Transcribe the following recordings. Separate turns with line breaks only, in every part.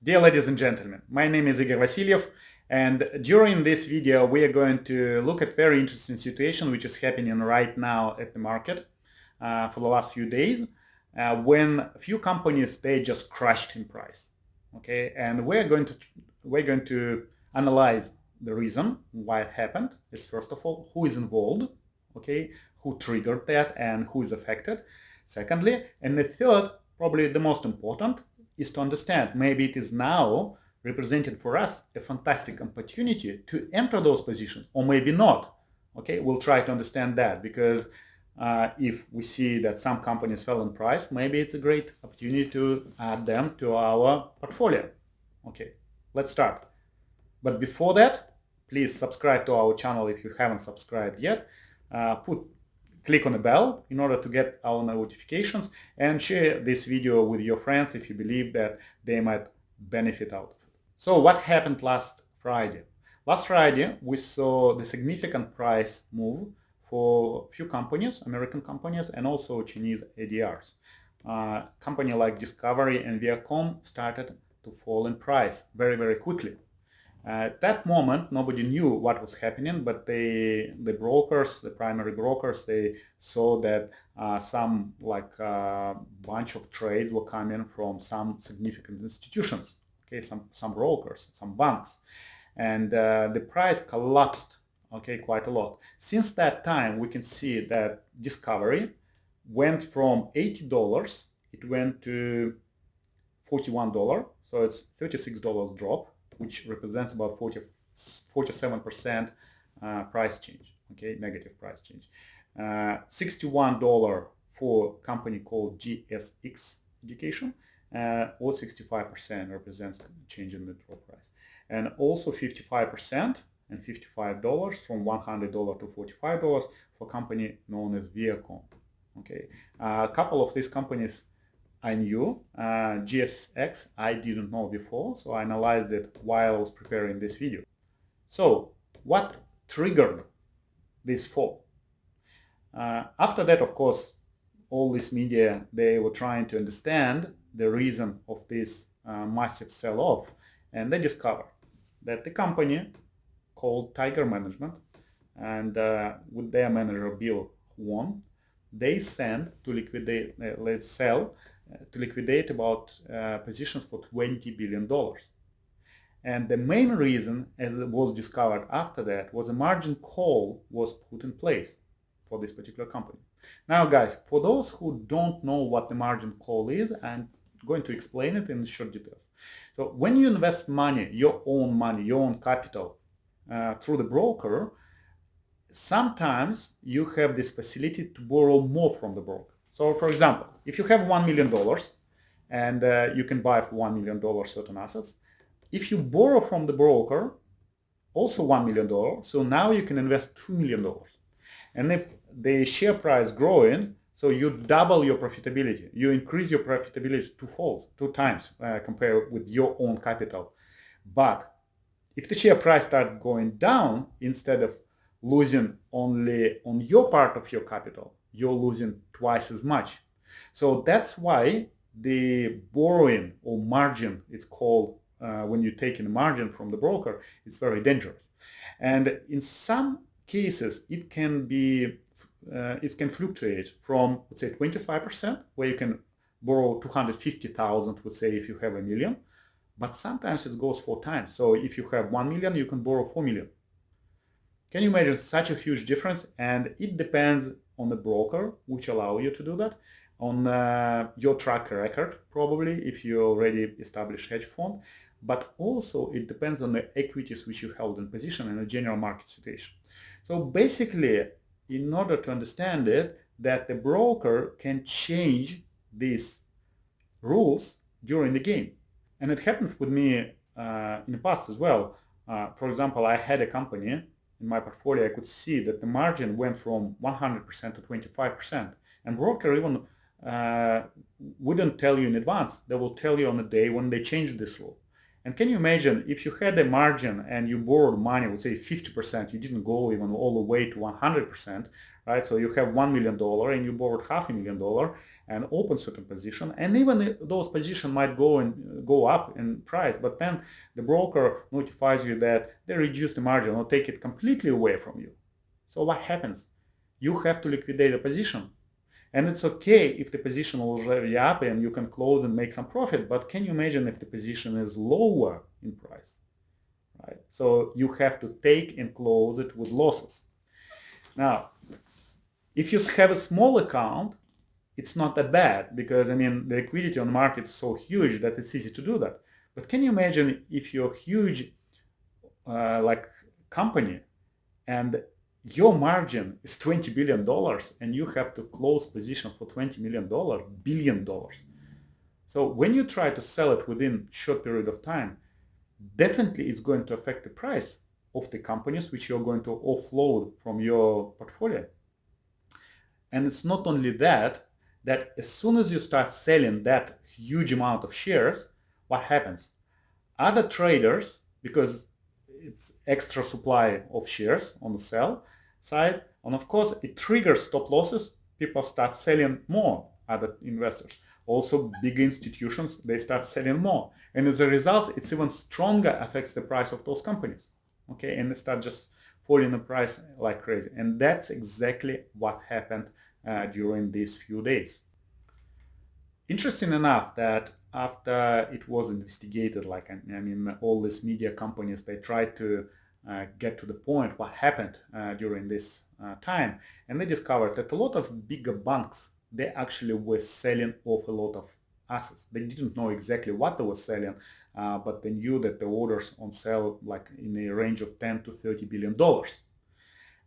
Dear ladies and gentlemen, my name is Igor Vasiliev, and during this video we are going to look at very interesting situation which is happening right now at the market for the last few days when a few companies, they just crashed in price. Okay, and we're going to analyze the reason why it happened. Is first of all, who is involved, okay, who triggered that and who is affected. Secondly, and the third, probably the most important, is to understand maybe it is now represented for us a fantastic opportunity to enter those positions, or maybe not. Okay, we'll try to understand that, because if we see that some companies fell in price, maybe it's a great opportunity to add them to our portfolio. Okay, let's start. But before that, please subscribe to our channel if you haven't subscribed yet. Click on the bell in order to get our notifications, and share this video with your friends if you believe that they might benefit out of it. So what happened last Friday? Last Friday we saw the significant price move for a few companies, American companies, and also Chinese ADRs. Company like Discovery and Viacom started to fall in price very quickly. At that moment, nobody knew what was happening, but the brokers, the primary brokers, they saw that some bunch of trades were coming from some significant institutions, okay, some brokers, some banks, and the price collapsed, okay, quite a lot. Since that time, we can see that Discovery went from $80, it went to $41, so it's $36 drop, which represents about 47% price change, okay, negative price change. $61 for a company called GSX Education, or 65% represents change in the drop price. And also 55% and $55 from $100 to $45 for a company known as Viacom. Okay, a couple of these companies I knew. GSX I didn't know before, so I analyzed it while I was preparing this video. So what triggered this fall? After that, of course, all this media, they were trying to understand the reason of this massive sell-off, and they discovered that the company called Tiger Management and with their manager Bill Hwang, they sent to liquidate, to liquidate about positions for $20 billion. And the main reason, as it was discovered after that, was a margin call was put in place for this particular company. Now guys, for those who don't know what the margin call is, I'm going to explain it in short details. So when you invest money, your own capital through the broker, sometimes you have this facility to borrow more from the broker. So for example, if you have $1 million and you can buy for $1 million certain assets, if you borrow from the broker also $1 million, so now you can invest $2 million. And if the share price growing, so you double your profitability, you increase your profitability two times compared with your own capital. But if the share price starts going down, instead of losing only on your part of your capital, you're losing twice as much. So that's why the borrowing or margin, it's called, when you're taking a margin from the broker, it's very dangerous. And in some cases, it can fluctuate from, let's say, 25%, where you can borrow 250,000, let's say, if you have $1 million, but sometimes it goes 4 times. So if you have 1 million, you can borrow 4 million. Can you imagine such a huge difference? And it depends on the broker, which allow you to do that, on your track record, probably, if you already established hedge fund, but also it depends on the equities which you held in position in a general market situation. So basically, in order to understand it, that the broker can change these rules during the game. And it happened with me in the past as well. For example, I had a company in my portfolio. I could see that the margin went from 100% to 25%, and broker even wouldn't tell you in advance. They will tell you on the day when they change this rule. And can you imagine if you had a margin and you borrowed money, let's say 50%, you didn't go even all the way to 100%, right? So you have $1 million and you borrowed $500,000 and open certain position, and even those positions might go up in price, but then the broker notifies you that they reduce the margin or take it completely away from you. So what happens? You have to liquidate the position. And it's okay if the position is already up and you can close and make some profit, but can you imagine if the position is lower in price, right? So you have to take and close it with losses. Now, if you have a small account, it's not that bad because, I mean, the liquidity on the market is so huge that it's easy to do that. But can you imagine if you're a huge like company and your margin is $20 billion and you have to close position for $20 billion. So when you try to sell it within short period of time, definitely it's going to affect the price of the companies which you're going to offload from your portfolio. And it's not only that as soon as you start selling that huge amount of shares, what happens? Other traders, because it's extra supply of shares on the sell side, and of course it triggers stop losses, people start selling more, other investors. Also big institutions, they start selling more. And as a result, it's even stronger affects the price of those companies. Okay, and they start just falling in price like crazy. And that's exactly what happened during these few days. Interesting enough that after it was investigated, like, I mean, all these media companies, they tried to get to the point what happened during this time, and they discovered that a lot of bigger banks, they actually were selling off a lot of assets. They didn't know exactly what they were selling, but they knew that the orders on sale like in a range of $10 to $30 billion.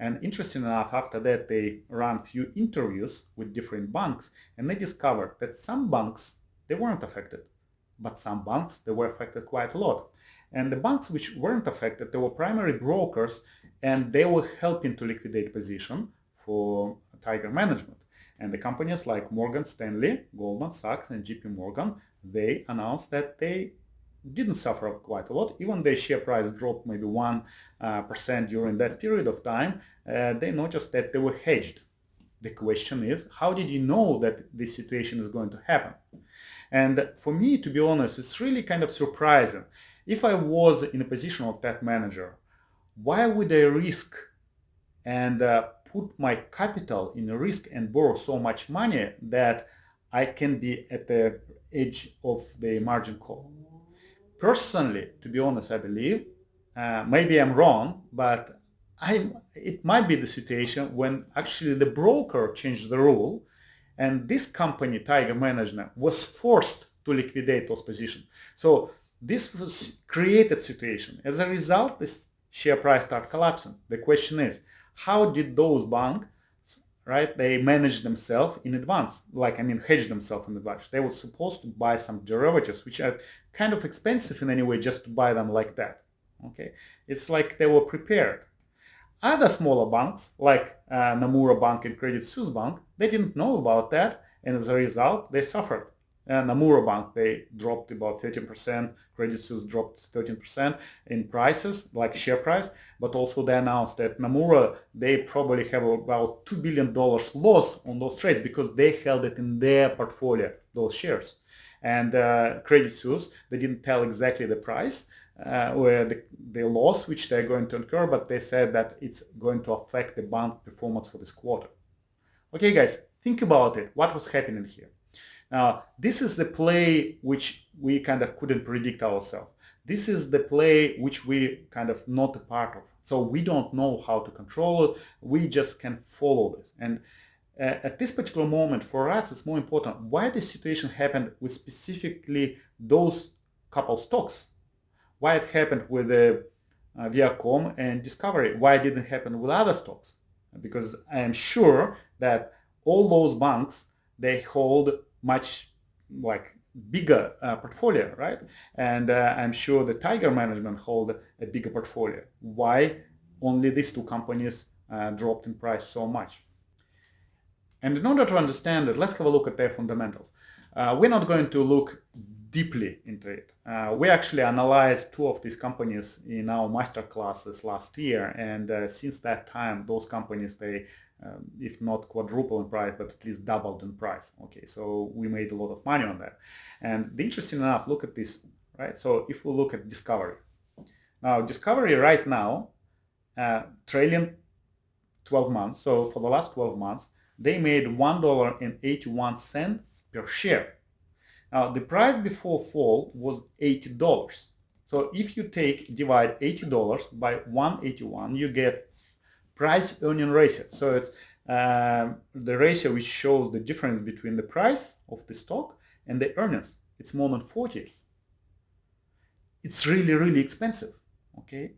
And interesting enough, after that they ran few interviews with different banks, and they discovered that some banks, they weren't affected, but some banks, they were affected quite a lot. And the banks which weren't affected, they were primary brokers, and they were helping to liquidate position for Tiger management. And the companies like Morgan Stanley, Goldman Sachs, and JP Morgan, they announced that they didn't suffer quite a lot. Even their share price dropped maybe 1% during that period of time. They noticed that they were hedged. The question is, how did you know that this situation is going to happen? And for me, to be honest, it's really kind of surprising. If I was in a position of that manager, why would I risk and put my capital in a risk and borrow so much money that I can be at the edge of the margin call? Personally, to be honest, I believe, maybe I'm wrong, but it might be the situation when actually the broker changed the rule and this company, Tiger Management, was forced to liquidate those positions. So this was created situation. As a result, this share price started collapsing. The question is, how did those banks, right, they manage themselves in advance, like, I mean, hedge themselves in advance. They were supposed to buy some derivatives, which are kind of expensive in any way just to buy them like that. Okay, it's like they were prepared. Other smaller banks, like Nomura Bank and Credit Suisse Bank, they didn't know about that, and as a result, they suffered. Nomura Bank, they dropped about 13%, Credit Suisse dropped 13% in prices, like share price, but also they announced that Nomura, they probably have about $2 billion loss on those trades because they held it in their portfolio, those shares. And Credit Suisse, they didn't tell exactly the price, where the loss which they're going to incur, but they said that it's going to affect the bank performance for this quarter. Okay, guys, think about it. What was happening here? Now, this is the play which we kind of couldn't predict ourselves. This is the play which we kind of not a part of. So we don't know how to control it. We just can follow this. And at this particular moment, for us, it's more important why the situation happened with specifically those couple stocks. Why it happened with Viacom and Discovery. Why it didn't happen with other stocks? Because I am sure that all those banks, they hold much like bigger portfolio, right? And I'm sure the Tiger Management hold a bigger portfolio. Why only these two companies dropped in price so much? And in order to understand it, let's have a look at their fundamentals. We're not going to look deeply into it. We actually analyzed 2 of these companies in our master classes last year, and since that time, those companies, they, if not quadruple in price, but at least doubled in price. Okay, so we made a lot of money on that. And interesting enough, look at this, right? So if we look at Discovery. Now, Discovery right now, trailing 12 months, so for the last 12 months, they made $1.81 per share. Now, the price before fall was $80. So if you divide $80 by 181, you get price earning ratio. So it's the ratio which shows the difference between the price of the stock and the earnings. It's more than 40. It's really, really expensive, okay?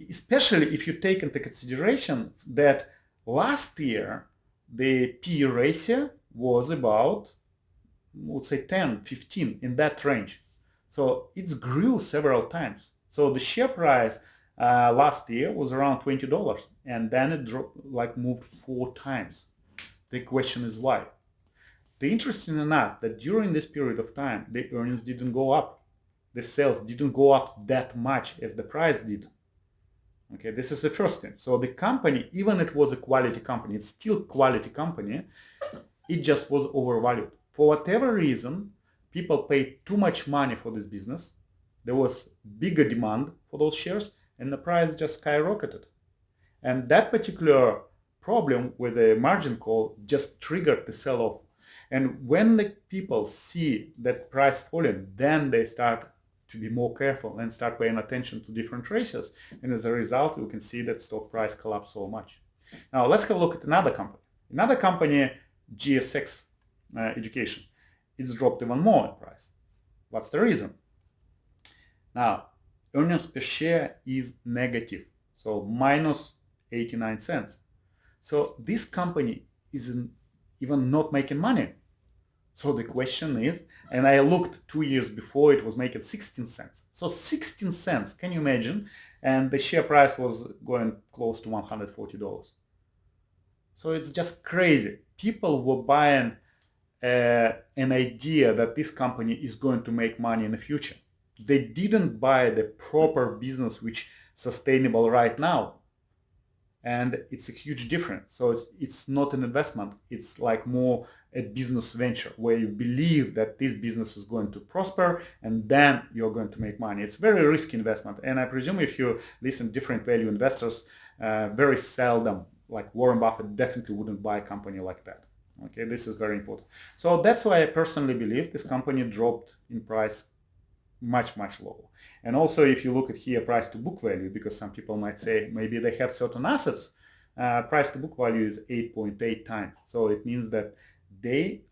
Especially if you take into consideration that last year the P/E ratio was about, let's say 10, 15, in that range. So it grew several times. So the share price last year was around $20, and then it dropped, moved 4 times. The question is why? The interesting enough that during this period of time, the earnings didn't go up. The sales didn't go up that much as the price did. Okay, this is the first thing. So the company, even it was a quality company, it's still quality company, it just was overvalued. For whatever reason, people paid too much money for this business. There was bigger demand for those shares, and the price just skyrocketed. And that particular problem with the margin call just triggered the sell-off. And when the people see that price falling, then they start to be more careful and start paying attention to different ratios. And as a result, you can see that stock price collapsed so much. Now let's have a look at another company. Another company, GSX Education. It's dropped even more in price. What's the reason? Now, earnings per share is negative, so minus 89 cents. So this company isn't even not making money. So the question is, and I looked 2 years before, it was making 16 cents. So 16 cents, can you imagine? And the share price was going close to $140. So it's just crazy. People were buying an idea that this company is going to make money in the future. They didn't buy the proper business which is sustainable right now. And it's a huge difference. So it's not an investment. It's like more a business venture where you believe that this business is going to prosper and then you're going to make money. It's very risky investment. And I presume if you listen to different value investors, very seldom, like Warren Buffett definitely wouldn't buy a company like that. Okay, this is very important. So that's why I personally believe this company dropped in price much, much lower. And also if you look at here price to book value, because some people might say maybe they have certain assets, price to book value is 8.8 times. So it means that they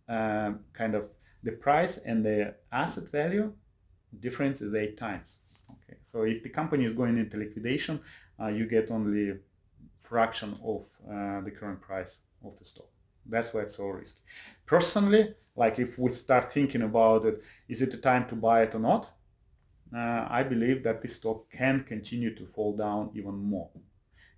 the price and the asset value difference is 8 times. Okay, so if the company is going into liquidation, you get only a fraction of the current price of the stock. That's why it's so risky. Personally, like if we start thinking about it, is it a time to buy it or not? I believe that this stock can continue to fall down even more.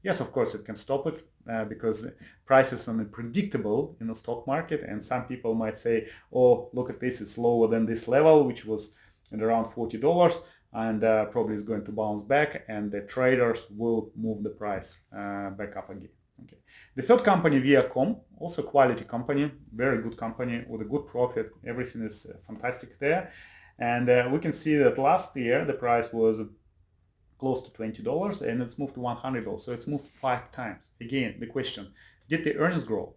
Yes, of course, it can stop it because prices are unpredictable in the stock market, and some people might say, oh, look at this, it's lower than this level, which was at around $40, and probably is going to bounce back, and the traders will move the price back up again. Okay. The third company, Viacom, also quality company, very good company with a good profit. Everything is fantastic there. And we can see that last year the price was close to $20 and it's moved to $100. So it's moved 5 times. Again, the question, did the earnings grow?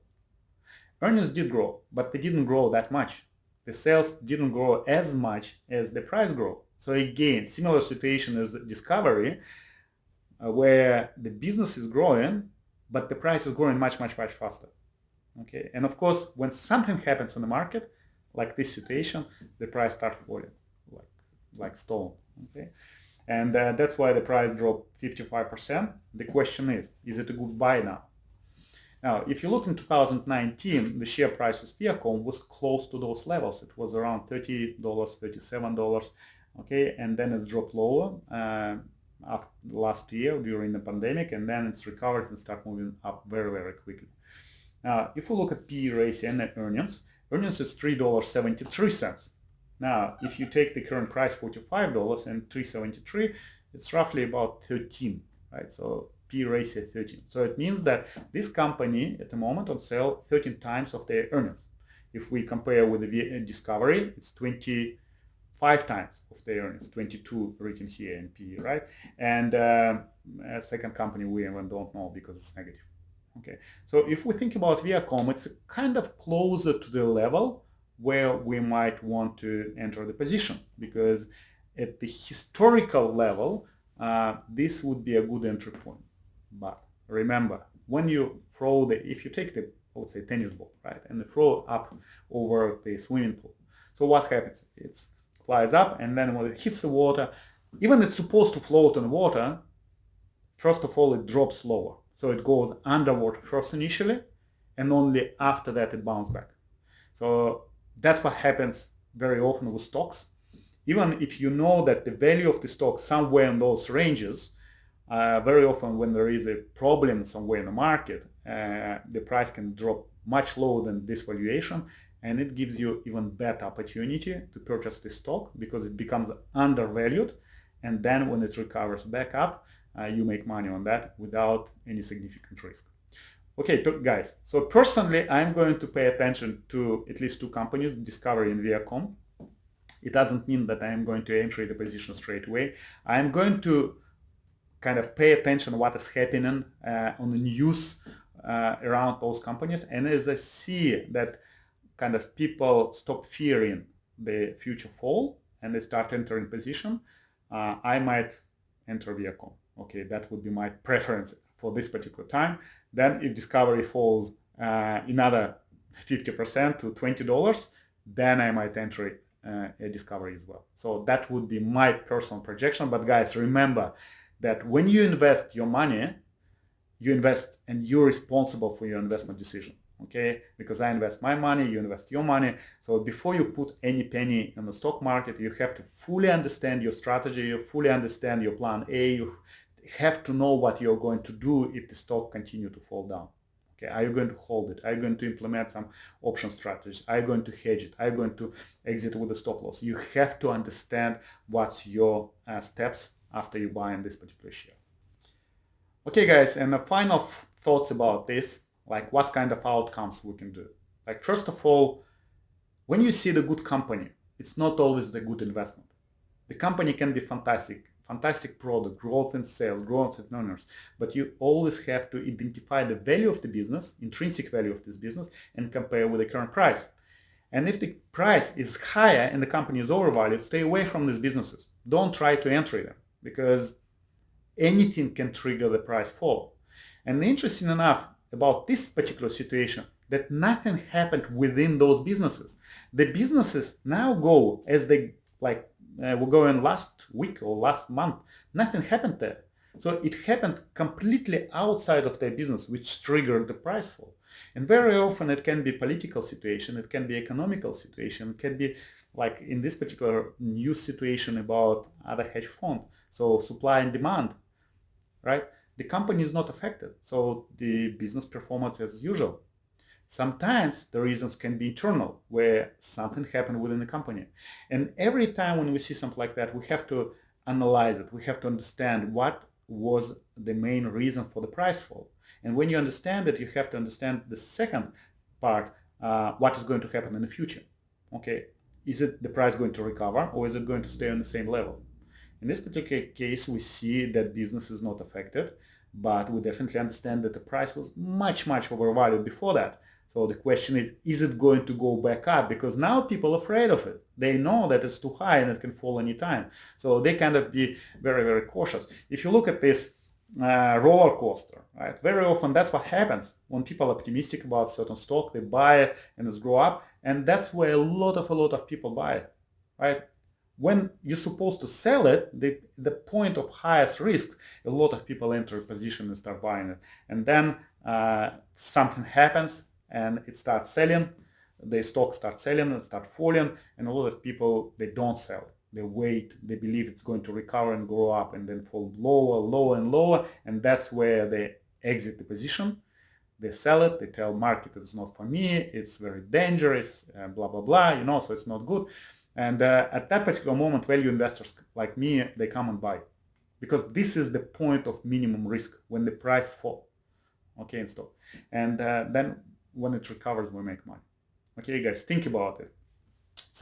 Earnings did grow, but they didn't grow that much. The sales didn't grow as much as the price grew. So again, similar situation as Discovery, where the business is growing, but the price is growing much, much, much faster. Okay, and of course, when something happens in the market, like this situation, the price starts falling, like stone. Okay, and that's why the price dropped 55%. The question is it a good buy now? Now, if you look in 2019, the share price of Viacom was close to those levels. It was around $30, $37. Okay, and then it dropped lower after last year during the pandemic, and then it's recovered and start moving up very, very quickly. Now, if we look at P/E ratio and net earnings is $3.73. Now, if you take the current price $45 and 373, it's roughly about 13, right? So P ratio 13. So it means that this company at the moment on sale 13 times of their earnings. If we compare with the VIAC Discovery, it's 25 times of their earnings, 22 written here in PE, right? And a second company we even don't know because it's negative. Okay, so if we think about Viacom, it's kind of closer to the level where we might want to enter the position, because at the historical level, this would be a good entry point. But remember, when you throw if you take the, let's say, tennis ball, right, and throw up over the swimming pool, so what happens? It flies up, and then when it hits the water, even it's supposed to float in water, first of all, it drops lower. So it goes underwater first initially, and only after that it bounces back. So that's what happens very often with stocks. Even if you know that the value of the stock somewhere in those ranges, very often when there is a problem somewhere in the market, the price can drop much lower than this valuation, and it gives you even better opportunity to purchase the stock because it becomes undervalued, and then when it recovers back up, you make money on that without any significant risk. Okay, guys, so personally, I'm going to pay attention to at least two companies, Discovery and Viacom. It doesn't mean that I'm going to enter the position straight away. I'm going to kind of pay attention to what is happening on the news around those companies. And as I see that kind of people stop fearing the future fall and they start entering position, I might enter Viacom. Okay, that would be my preference for this particular time. Then if Discovery falls another 50% to $20, then I might enter a Discovery as well. So that would be my personal projection. But guys, remember that when you invest your money, you invest and you're responsible for your investment decision. Okay, because I invest my money, you invest your money. So before you put any penny in the stock market, you have to fully understand your strategy, you fully understand your plan A, you have to know what you're going to do if the stock continue to fall down. Okay, are you going to hold it? Are you going to implement some option strategies? Are you going to hedge it? Are you going to exit with a stop loss? You have to understand what's your steps after you buy in this particular share. Okay, guys, and the final thoughts about this, like what kind of outcomes we can do. Like, first of all, when you see the good company, it's not always the good investment. The company can be fantastic product, growth in sales, growth in earnings, but you always have to identify the value of the business, intrinsic value of this business, and compare with the current price. And if the price is higher and the company is overvalued, stay away from these businesses. Don't try to enter them, because anything can trigger the price fall. And interesting enough about this particular situation, that nothing happened within those businesses. The businesses now go as they were going last week or last month. Nothing happened there. So it happened completely outside of their business, which triggered the price fall. And very often it can be political situation, it can be economical situation, it can be like in this particular news situation about other hedge fund. So supply and demand, right? The company is not affected, so the business performance as usual. Sometimes the reasons can be internal, where something happened within the company. And every time when we see something like that, we have to analyze it. We have to understand what was the main reason for the price fall. And when you understand it, you have to understand the second part, what is going to happen in the future. Okay, is it the price going to recover, or is it going to stay on the same level? In this particular case, we see that business is not affected, but we definitely understand that the price was much overvalued before that. So the question is it going to go back up? Because now people are afraid of it. They know that it's too high and it can fall anytime. So they kind of be very cautious. If you look at this roller coaster, right? Very often that's what happens when people are optimistic about certain stock. They buy it and it's grow up, and that's where a lot of people buy it, right? When you're supposed to sell it, the point of highest risk, a lot of people enter a position and start buying it. And then something happens and it starts selling, the stock starts selling and start falling, and a lot of people, they don't sell. They wait, they believe it's going to recover and go up and then fall lower and lower, and that's where they exit the position. They sell it, they tell market it's not for me, it's very dangerous, blah, so it's not good. And at that particular moment, value investors like me, they come and buy. Because this is the point of minimum risk when the price falls, okay, in stock. And then when it recovers, we make money. Okay, guys, think about it.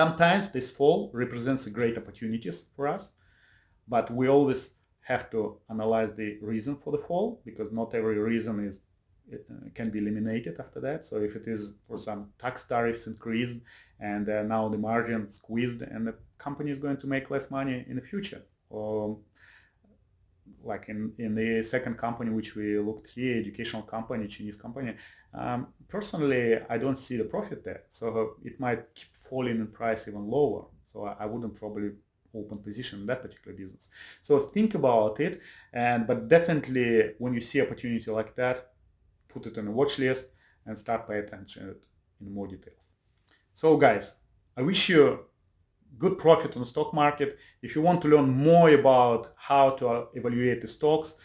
Sometimes this fall represents great opportunities for us, but we always have to analyze the reason for the fall, because not every reason is can be eliminated after that. So if it is for some tax tariffs increased and now the margin squeezed and the company is going to make less money in the future, or like in the second company which we looked here, educational company, Chinese company, personally I don't see the profit there, so it might keep falling in price even lower. So I wouldn't probably open position in that particular business. So think about it, but definitely when you see opportunity like that, put it on a watch list and start paying attention to it in more details. So guys, I wish you good profit on the stock market. If you want to learn more about how to evaluate the stocks,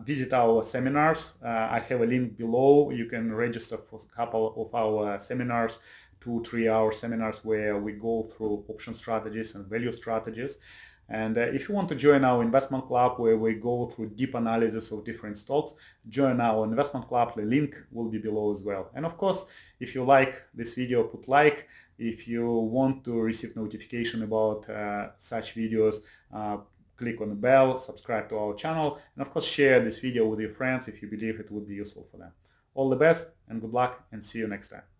visit our seminars. I have a link below. You can register for a couple of our seminars, 2-3 hour seminars where we go through option strategies and value strategies. And if you want to join our investment club where we go through deep analysis of different stocks, join our investment club. The link will be below as well. And of course, if you like this video, put like. If you want to receive notification about such videos, click on the bell, subscribe to our channel, and of course share this video with your friends if you believe it would be useful for them. All the best and good luck, and see you next time.